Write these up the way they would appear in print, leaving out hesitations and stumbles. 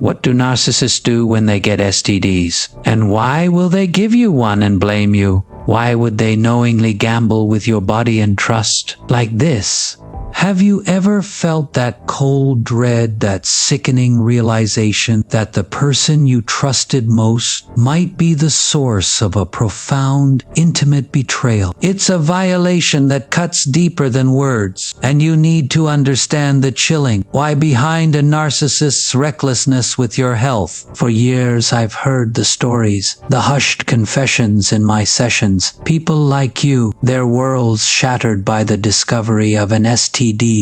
What do narcissists do when they get STDs? And why will they give you one and blame you? Why would they knowingly gamble with your body and trust like this? Have you ever felt that cold dread, that sickening realization that the person you trusted most might be the source of a profound, intimate betrayal? It's a violation that cuts deeper than words, and you need to understand the chilling why behind a narcissist's recklessness with your health. For years I've heard the stories, the hushed confessions in my sessions. People like you, their worlds shattered by the discovery of an STD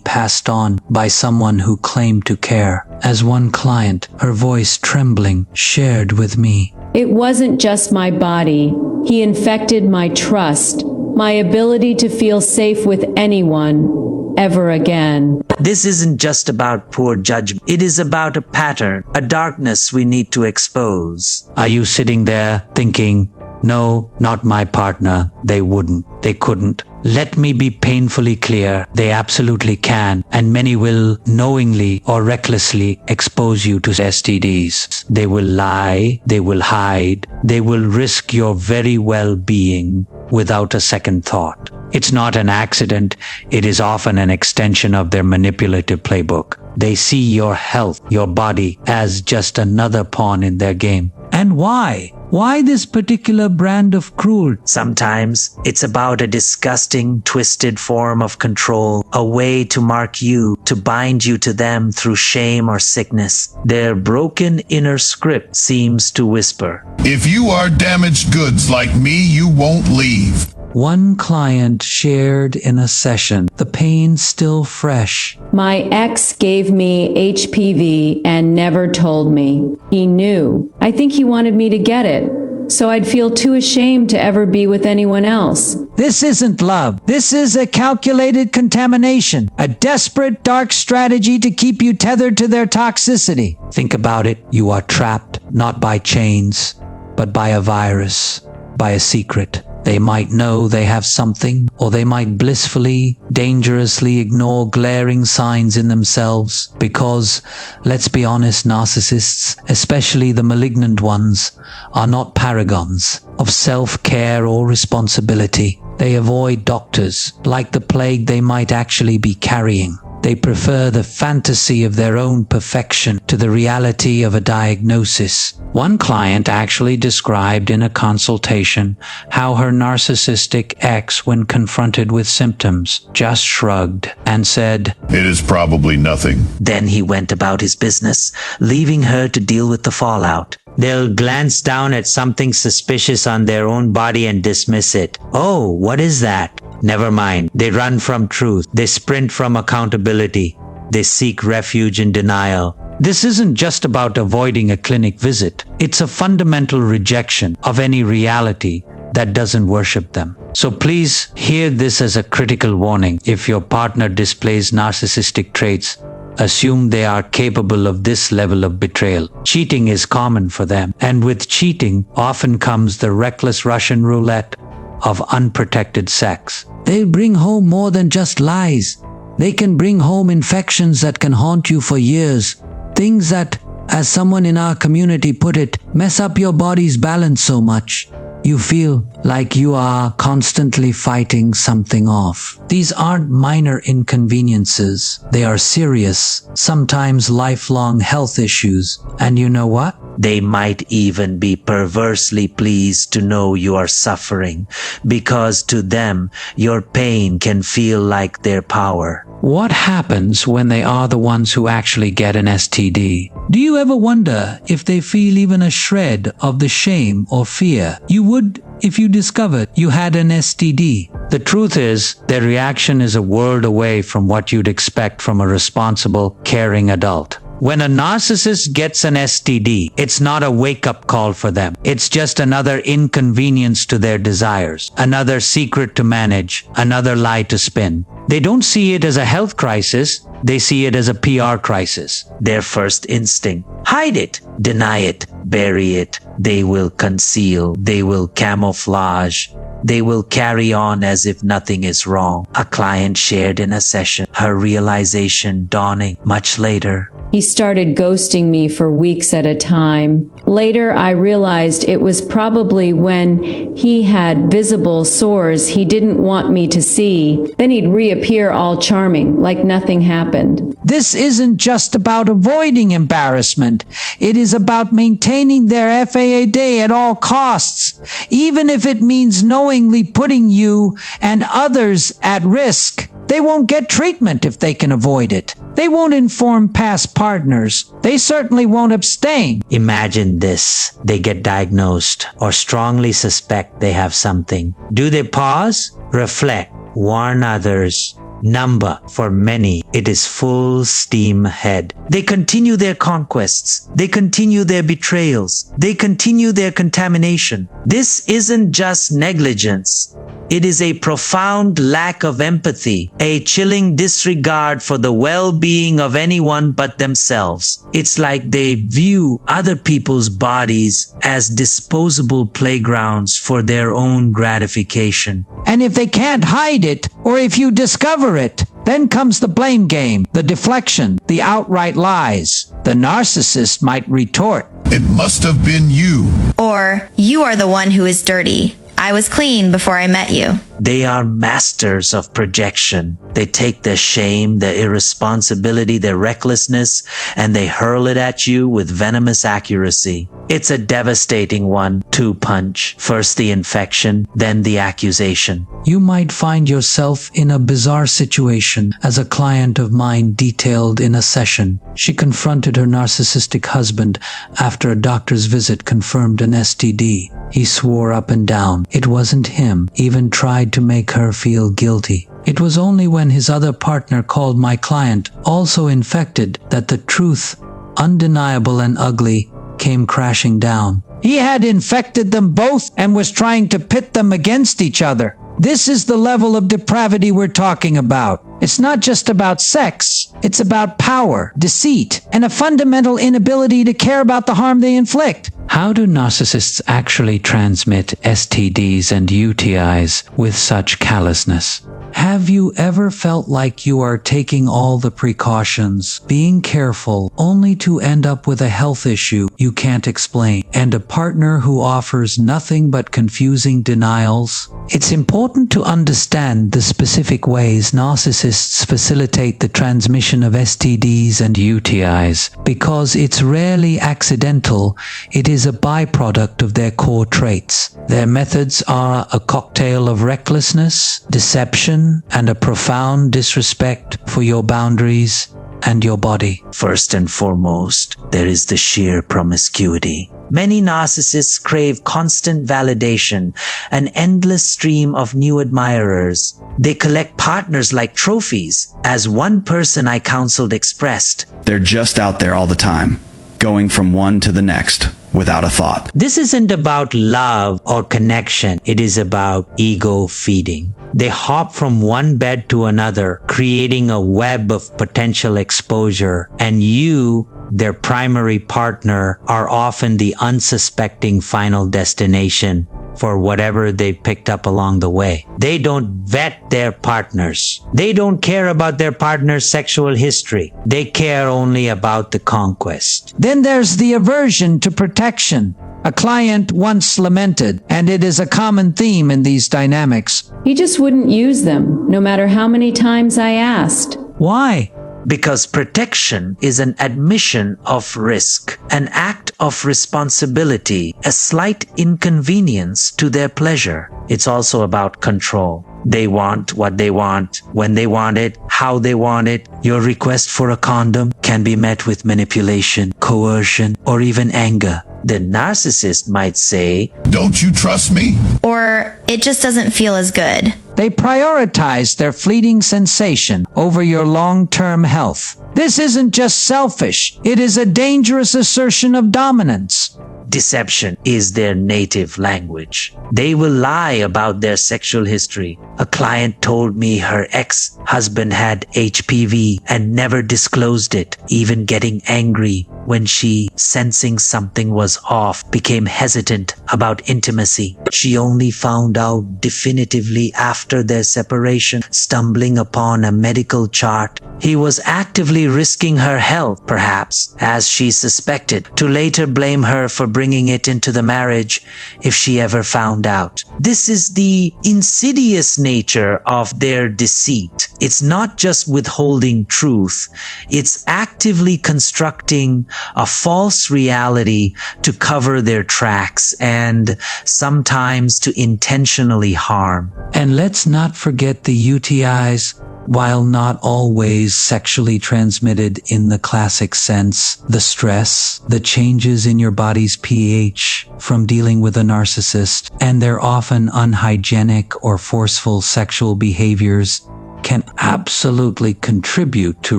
passed on by someone who claimed to care. As one client, her voice trembling, shared with me, "It wasn't just my body. He infected my trust, my ability to feel safe with anyone, ever again." This isn't just about poor judgment. It is about a pattern, a darkness we need to expose. Are you sitting there thinking, "No, not my partner. They wouldn't. They couldn't"? Let me be painfully clear. They absolutely can, and many will knowingly or recklessly expose you to STDs. They will lie, they will hide, they will risk your very well-being without a second thought. It's not an accident. It is often an extension of their manipulative playbook. They see your health, your body, as just another pawn in their game. And why? Why this particular brand of cruelty? Sometimes it's about a disgusting, twisted form of control, a way to mark you, to bind you to them through shame or sickness. Their broken inner script seems to whisper, "If you are damaged goods like me, you won't leave." One client shared in a session, the pain still fresh. "My ex gave me HPV and never told me. He knew. I think he wanted me to get it, so I'd feel too ashamed to ever be with anyone else." This isn't love. This is a calculated contamination, a desperate, dark strategy to keep you tethered to their toxicity. Think about it. You are trapped, not by chains, but by a virus, by a secret. They might know they have something, or they might blissfully, dangerously ignore glaring signs in themselves because, let's be honest, narcissists, especially the malignant ones, are not paragons of self-care or responsibility. They avoid doctors like the plague they might actually be carrying. They prefer the fantasy of their own perfection to the reality of a diagnosis. One client actually described in a consultation how her narcissistic ex, when confronted with symptoms, just shrugged and said, "It is probably nothing." Then he went about his business, leaving her to deal with the fallout. They'll glance down at something suspicious on their own body and dismiss it. "Oh, what is that?" Never mind. They run from truth. They sprint from accountability. They seek refuge in denial. This isn't just about avoiding a clinic visit. It's a fundamental rejection of any reality that doesn't worship them. So please hear this as a critical warning. If your partner displays narcissistic traits, assume they are capable of this level of betrayal. Cheating is common for them, and with cheating often comes the reckless Russian roulette of unprotected sex. They bring home more than just lies. They can bring home infections that can haunt you for years. Things that, as someone in our community put it, mess up your body's balance so much you feel like you are constantly fighting something off. These aren't minor inconveniences. They are serious, sometimes lifelong health issues. And you know what? They might even be perversely pleased to know you are suffering, because to them, your pain can feel like their power. What happens when they are the ones who actually get an STD? Do you ever wonder if they feel even a shred of the shame or fear you would if you discovered you had an STD? The truth is, their reaction is a world away from what you'd expect from a responsible, caring adult. When a narcissist gets an STD, it's not a wake-up call for them. It's just another inconvenience to their desires, another secret to manage, another lie to spin. They don't see it as a health crisis, they see it as a PR crisis. Their first instinct: hide it, deny it, bury it. They will conceal, they will camouflage. They will carry on as if nothing is wrong. A client shared in a session, her realization dawning much later. He started ghosting me for weeks at a time. Later, I realized it was probably when he had visible sores he didn't want me to see. Then he'd reappear all charming, like nothing happened. This isn't just about avoiding embarrassment. It is about maintaining their FAA day at all costs, even if it means knowingly putting you and others at risk. They won't get treatment if they can avoid it. They won't inform past partners. They certainly won't abstain. Imagine this. They get diagnosed or strongly suspect they have something. Do they pause, reflect, warn others? Number, for many, it is full steam ahead. They continue their conquests. They continue their betrayals. They continue their contamination. This isn't just negligence. It is a profound lack of empathy, a chilling disregard for the well-being of anyone but themselves. It's like they view other people's bodies as disposable playgrounds for their own gratification. And if they can't hide it, or if you discover it, then comes the blame game, the deflection, the outright lies. The narcissist might retort, It must have been you. Or, you are the one who is dirty. I was clean before I met you. They are masters of projection. They take their shame, their irresponsibility, their recklessness, and they hurl it at you with venomous accuracy. It's a devastating one, two punch. First the infection, then the accusation. You might find yourself in a bizarre situation, as a client of mine detailed in a session. She confronted her narcissistic husband after a doctor's visit confirmed an STD. He swore up and down it wasn't him, even tried to make her feel guilty. It was only when his other partner called my client, also infected, that the truth, undeniable and ugly, came crashing down. He had infected them both and was trying to pit them against each other. This is the level of depravity we're talking about. It's not just about sex. It's about power, deceit, and a fundamental inability to care about the harm they inflict. How do narcissists actually transmit STDs and UTIs with such callousness? Have you ever felt like you are taking all the precautions, being careful, only to end up with a health issue you can't explain, and a partner who offers nothing but confusing denials? It's important to understand the specific ways narcissists facilitate the transmission of STDs and UTIs, because it's rarely accidental. It is a byproduct of their core traits. Their methods are a cocktail of recklessness, deception, and a profound disrespect for your boundaries and your body. First and foremost, there is the sheer promiscuity. Many narcissists crave constant validation, an endless stream of new admirers. They collect partners like trophies. As one person I counseled expressed, They're just out there all the time, going from one to the next, without a thought. this isn't about love or connection. It is about ego feeding. They hop from one bed to another, creating a web of potential exposure, and you, their primary partner, are often the unsuspecting final destination for whatever they picked up along the way. They don't vet their partners. They don't care about their partner's sexual history. They care only about the conquest. Then there's the aversion to protection. A client once lamented, and it is a common theme in these dynamics. He just wouldn't use them, no matter how many times I asked. Why? Because protection is an admission of risk, an act of responsibility, a slight inconvenience to their pleasure. It's also about control. They want what they want, when they want it, how they want it. Your request for a condom can be met with manipulation, coercion, or even anger. The narcissist might say, Don't you trust me? Or, it just doesn't feel as good. They prioritize their fleeting sensation over your long-term health. This isn't just selfish. It is a dangerous assertion of dominance. deception is their native language. They will lie about their sexual history. A client told me her ex-husband had HPV and never disclosed it, even getting angry when she, sensing something was off, became hesitant about intimacy. She only found out definitively after their separation, stumbling upon a medical chart. He was actively risking her health, perhaps, as she suspected, to later blame her for bringing it into the marriage if she ever found out. This is the insidious nature of their deceit. It's not just withholding truth, it's actively constructing a false reality to cover their tracks and sometimes to intentionally harm. And let's not forget the UTIs. While not always sexually transmitted in the classic sense, the stress, the changes in your body's pH from dealing with a narcissist, and their often unhygienic or forceful sexual behaviors can absolutely contribute to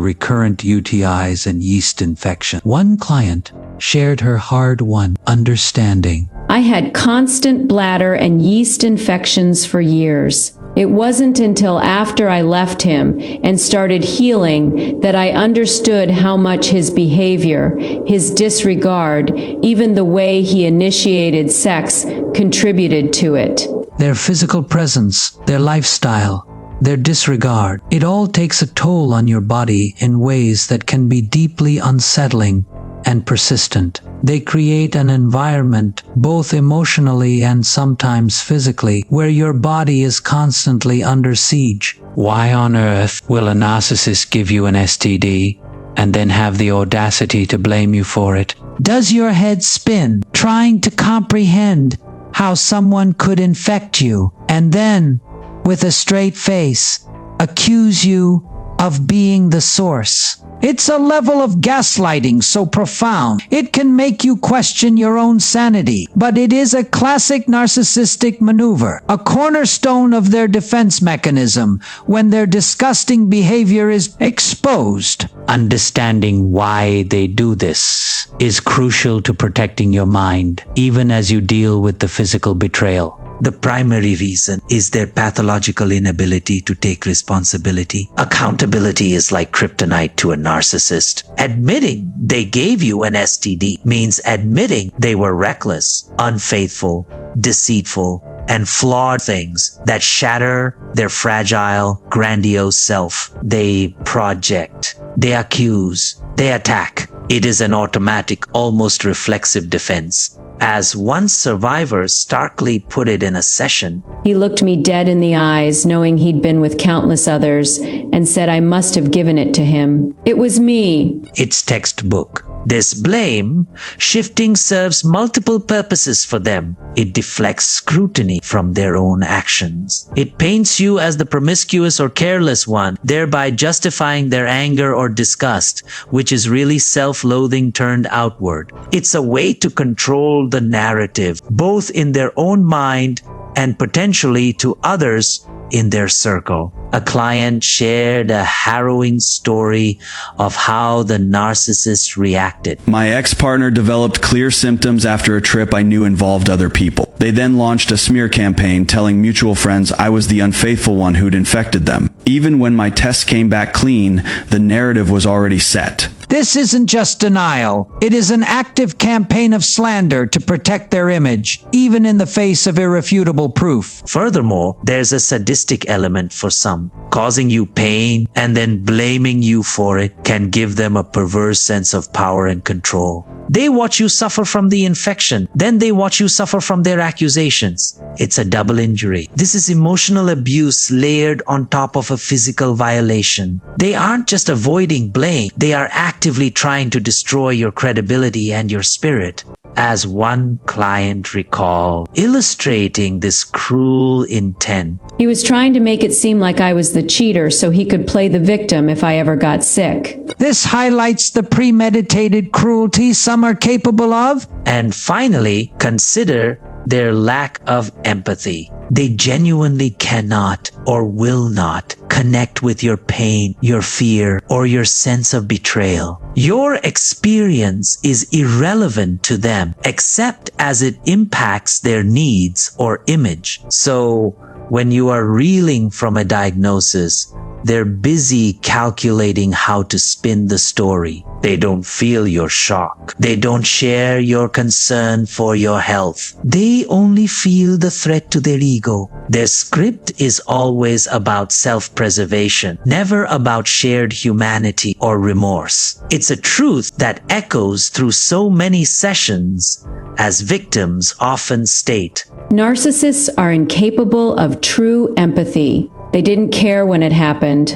recurrent UTIs and yeast infection. One client shared her hard-won understanding. I had constant bladder and yeast infections for years. It wasn't until after I left him and started healing that I understood how much his behavior, his disregard, even the way he initiated sex, contributed to it. Their physical presence, their lifestyle, their disregard, it all takes a toll on your body in ways that can be deeply unsettling and persistent. They create an environment, both emotionally and sometimes physically, where your body is constantly under siege. Why on earth will a narcissist give you an STD and then have the audacity to blame you for it? Does your head spin trying to comprehend how someone could infect you and then, with a straight face, accuse you of being the source? It's a level of gaslighting so profound, it can make you question your own sanity. But it is a classic narcissistic maneuver, a cornerstone of their defense mechanism when their disgusting behavior is exposed. Understanding why they do this is crucial to protecting your mind, even as you deal with the physical betrayal. The primary reason is their pathological inability to take responsibility. Accountability is like kryptonite to a narcissist. Admitting they gave you an STD means admitting they were reckless, unfaithful, deceitful, and flawed things that shatter their fragile, grandiose self. They project, they accuse, they attack. It is an automatic, almost reflexive defense. As one survivor starkly put it in a session, He looked me dead in the eyes, knowing he'd been with countless others, and said I must have given it to him. It was me. it's textbook. This blame shifting serves multiple purposes for them. It deflects scrutiny from their own actions. It paints you as the promiscuous or careless one, thereby justifying their anger or disgust, which is really self-loathing turned outward. It's a way to control the narrative, both in their own mind and potentially to others in their circle. A client shared a harrowing story of how the narcissist reacted. My ex-partner developed clear symptoms after a trip I knew involved other people. They then launched a smear campaign telling mutual friends I was the unfaithful one who'd infected them. Even when my tests came back clean, the narrative was already set. This isn't just denial. It is an active campaign of slander to protect their image, even in the face of irrefutable proof. Furthermore, there's a sadistic element for some. Causing you pain and then blaming you for it can give them a perverse sense of power and control. They watch you suffer from the infection, then they watch you suffer from their accusations. It's a double injury. This is emotional abuse layered on top of a physical violation. They aren't just avoiding blame, they are actively trying to destroy your credibility and your spirit. As one client recalled, illustrating this cruel intent. He was trying to make it seem like I was the cheater so he could play the victim if I ever got sick. This highlights the premeditated cruelty some are capable of. And finally, consider their lack of empathy. They genuinely cannot or will not connect with your pain, your fear, or your sense of betrayal. Your experience is irrelevant to them, except as it impacts their needs or image. So, when you are reeling from a diagnosis, They're busy calculating how to spin the story. They don't feel your shock. They don't share your concern for your health. They only feel the threat to their ego. Their script is always about self-preservation, never about shared humanity or remorse. It's a truth that echoes through so many sessions, as victims often state. Narcissists are incapable of true empathy. They didn't care when it happened.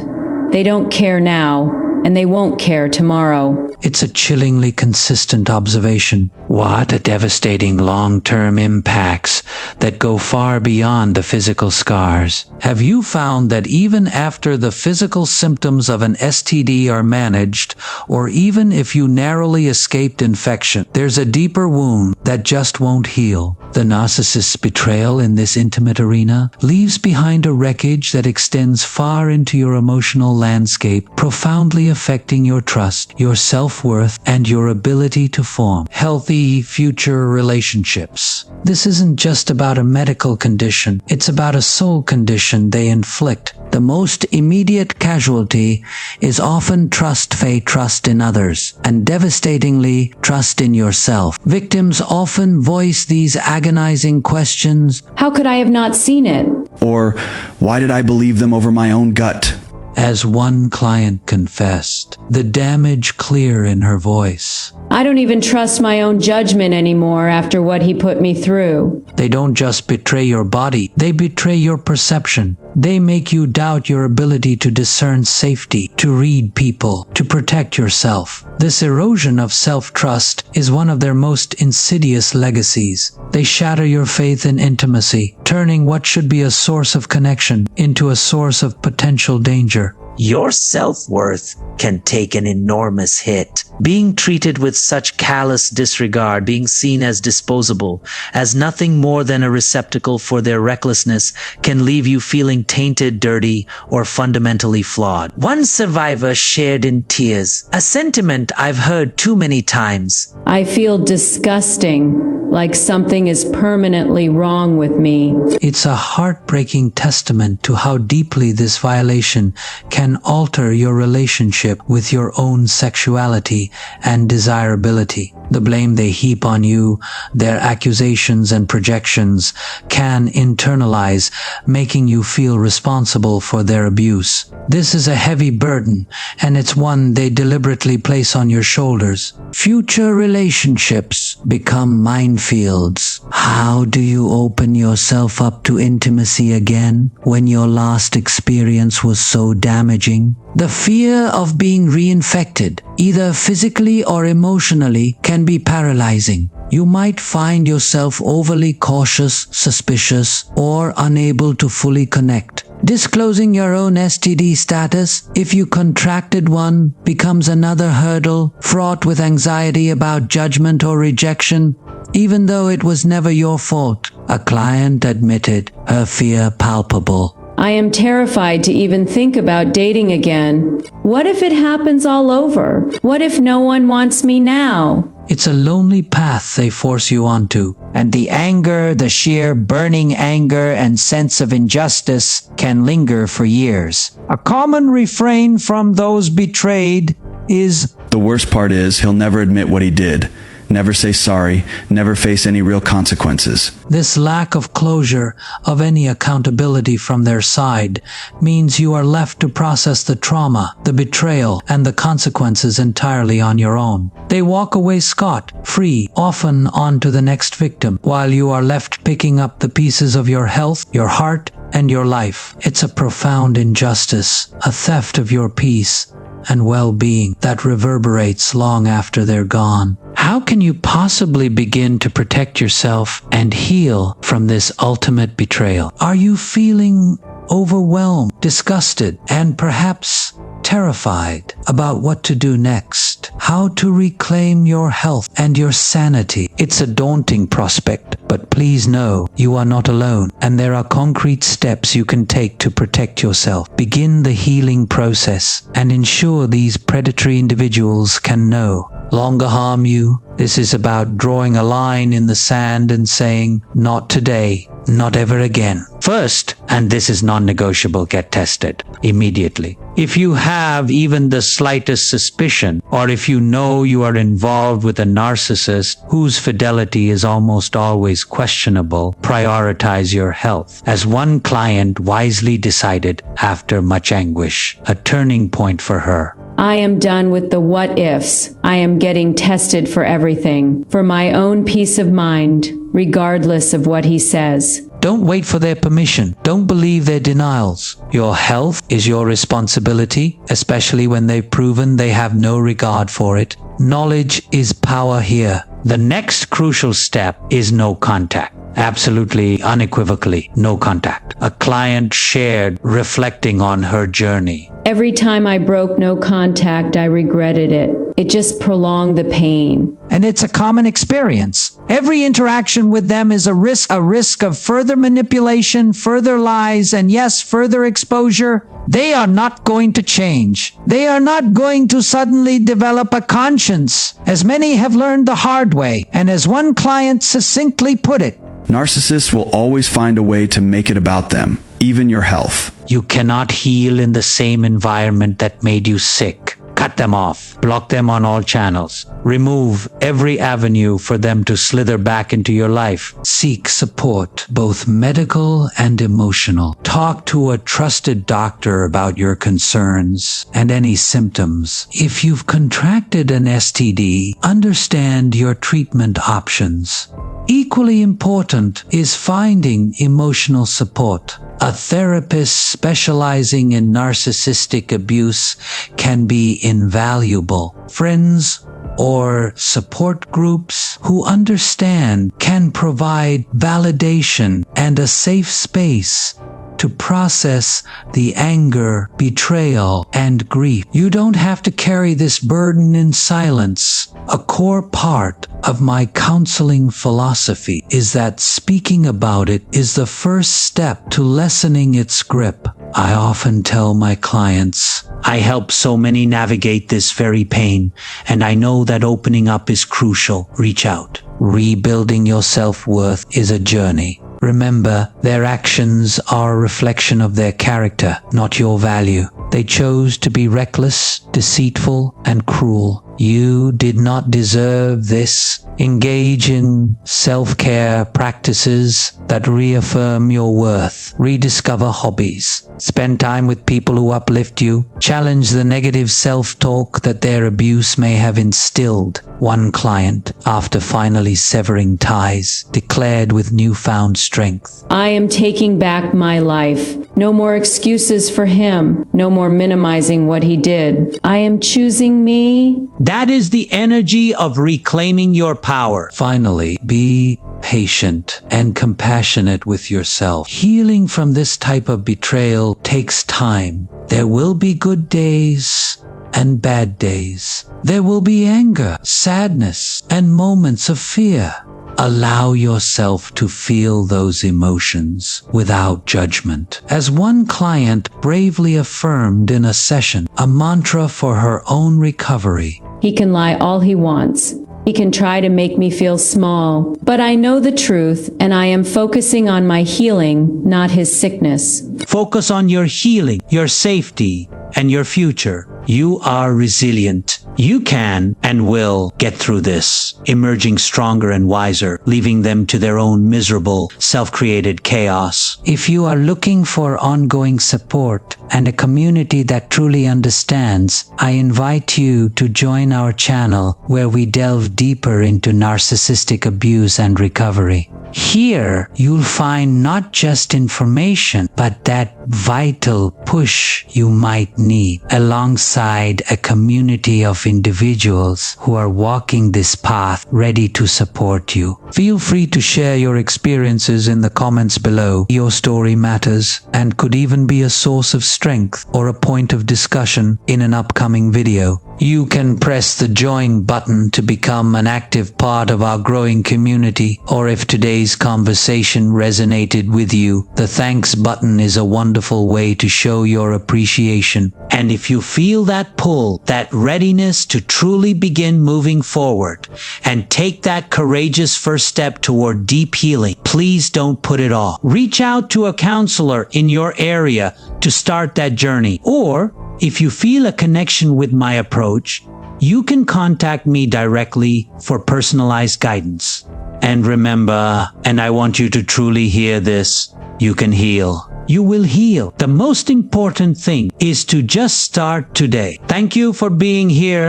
They don't care now, and they won't care tomorrow. It's a chillingly consistent observation. What a devastating long-term impacts that go far beyond the physical scars. Have you found that even after the physical symptoms of an STD are managed, or even if you narrowly escaped infection, there's a deeper wound that just won't heal? The narcissist's betrayal in this intimate arena leaves behind a wreckage that extends far into your emotional landscape, profoundly affecting your trust, your self-worth, and your ability to form healthy future relationships. This isn't just about a medical condition, it's about a soul condition they inflict. The most immediate casualty is often trust in others, and devastatingly, trust in yourself. Victims often voice these agonizing questions. How could I have not seen it? Or, why did I believe them over my own gut? As one client confessed, the damage clear in her voice. I don't even trust my own judgment anymore after what he put me through. They don't just betray your body, they betray your perception. They make you doubt your ability to discern safety, to read people, to protect yourself. This erosion of self-trust is one of their most insidious legacies. They shatter your faith in intimacy, turning what should be a source of connection into a source of potential danger. Your self-worth can take an enormous hit. Being treated with such callous disregard, being seen as disposable, as nothing more than a receptacle for their recklessness, can leave you feeling tainted, dirty, or fundamentally flawed. One survivor shared in tears, a sentiment I've heard too many times. I feel disgusting, like something is permanently wrong with me. It's a heartbreaking testament to how deeply this violation can alter your relationship with your own sexuality and desirability. The blame they heap on you, their accusations and projections, can internalize, making you feel responsible for their abuse. This is a heavy burden, and it's one they deliberately place on your shoulders. Future relationships become minefields. How do you open yourself up to intimacy again when your last experience was so damaging? The fear of being reinfected, either physically or emotionally, can be paralyzing. You might find yourself overly cautious, suspicious, or unable to fully connect. Disclosing your own STD status, if you contracted one, becomes another hurdle, fraught with anxiety about judgment or rejection, even though it was never your fault. A client admitted, her fear palpable. I am terrified to even think about dating again. What if it happens all over? What if no one wants me now? It's a lonely path they force you onto, and the anger, the sheer burning anger and sense of injustice can linger for years. A common refrain from those betrayed is, The worst part is, he'll never admit what he did. Never say sorry, never face any real consequences. This lack of closure, of any accountability from their side, means you are left to process the trauma, the betrayal, and the consequences entirely on your own. They walk away scot-free, often on to the next victim, while you are left picking up the pieces of your health, your heart, and your life. It's a profound injustice, a theft of your peace and well-being that reverberates long after they're gone. How can you possibly begin to protect yourself and heal from this ultimate betrayal? Are you feeling overwhelmed, disgusted, and perhaps terrified about what to do next? How to reclaim your health and your sanity? It's a daunting prospect, but please know you are not alone, and there are concrete steps you can take to protect yourself. Begin the healing process and ensure these predatory individuals can no longer harm you. This is about drawing a line in the sand and saying, not today, not ever again. First, and this is non-negotiable, get tested immediately. If you have even the slightest suspicion, or if you know you are involved with a narcissist whose fidelity is almost always questionable, prioritize your health. As one client wisely decided after much anguish, a turning point for her. I am done with the what ifs. I am getting tested for everything, for my own peace of mind, regardless of what he says. Don't wait for their permission. Don't believe their denials. Your health is your responsibility, especially when they've proven they have no regard for it. Knowledge is power here. The next crucial step is no contact. Absolutely, unequivocally, no contact. A client shared, reflecting on her journey. Every time I broke no contact, I regretted it. It just prolonged the pain. And it's a common experience. Every interaction with them is a risk of further manipulation, further lies, and yes, further exposure. They are not going to change. They are not going to suddenly develop a conscience, as many have learned the hard way. And as one client succinctly put it, Narcissists will always find a way to make it about them, even your health. you cannot heal in the same environment that made you sick. Cut them off. Block them on all channels. Remove every avenue for them to slither back into your life. Seek support, both medical and emotional. Talk to a trusted doctor about your concerns and any symptoms. If you've contracted an STD, understand your treatment options. Equally important is finding emotional support. A therapist specializing in narcissistic abuse can be invaluable. Friends or support groups who understand can provide validation and a safe space to process the anger, betrayal, and grief. You don't have to carry this burden in silence. A core part of my counseling philosophy is that speaking about it is the first step to lessening its grip. I often tell my clients, I help so many navigate this very pain, and I know that opening up is crucial. Reach out. Rebuilding your self-worth is a journey. Remember, their actions are a reflection of their character, not your value. They chose to be reckless, deceitful, and cruel. You did not deserve this. Engage in self-care practices that reaffirm your worth. Rediscover hobbies. Spend time with people who uplift you. Challenge the negative self-talk that their abuse may have instilled. One client, after finally severing ties, declared with newfound strength, I am taking back my life. No more excuses for him. No more minimizing what he did. I am choosing me. That is the energy of reclaiming your power. Finally, be patient and compassionate with yourself. Healing from this type of betrayal takes time. There will be good days and bad days. There will be anger, sadness, and moments of fear. Allow yourself to feel those emotions without judgment. As one client bravely affirmed in a session, a mantra for her own recovery, He can lie all he wants. He can try to make me feel small, but I know the truth and I am focusing on my healing, not his sickness. focus on your healing, your safety, and your future. You are resilient. You can and will get through this, emerging stronger and wiser, leaving them to their own miserable, self-created chaos. If you are looking for ongoing support and a community that truly understands, I invite you to join our channel where we delve deeper into narcissistic abuse and recovery. Here, you'll find not just information, but that vital push you might need, alongside a community of individuals who are walking this path ready to support you. Feel free to share your experiences in the comments below. Your story matters and could even be a source of strength or a point of discussion in an upcoming video. You can press the join button to become an active part of our growing community, or if today's conversation resonated with you, the thanks button is a wonderful way to show your appreciation. And if you feel that pull, that readiness to truly begin moving forward and take that courageous first step toward deep healing, please don't put it off. Reach out to a counselor in your area to start that journey. Or if you feel a connection with my approach, you can contact me directly for personalized guidance. And remember, and I want you to truly hear this, you can heal. You will heal. The most important thing is to just start today. Thank you for being here.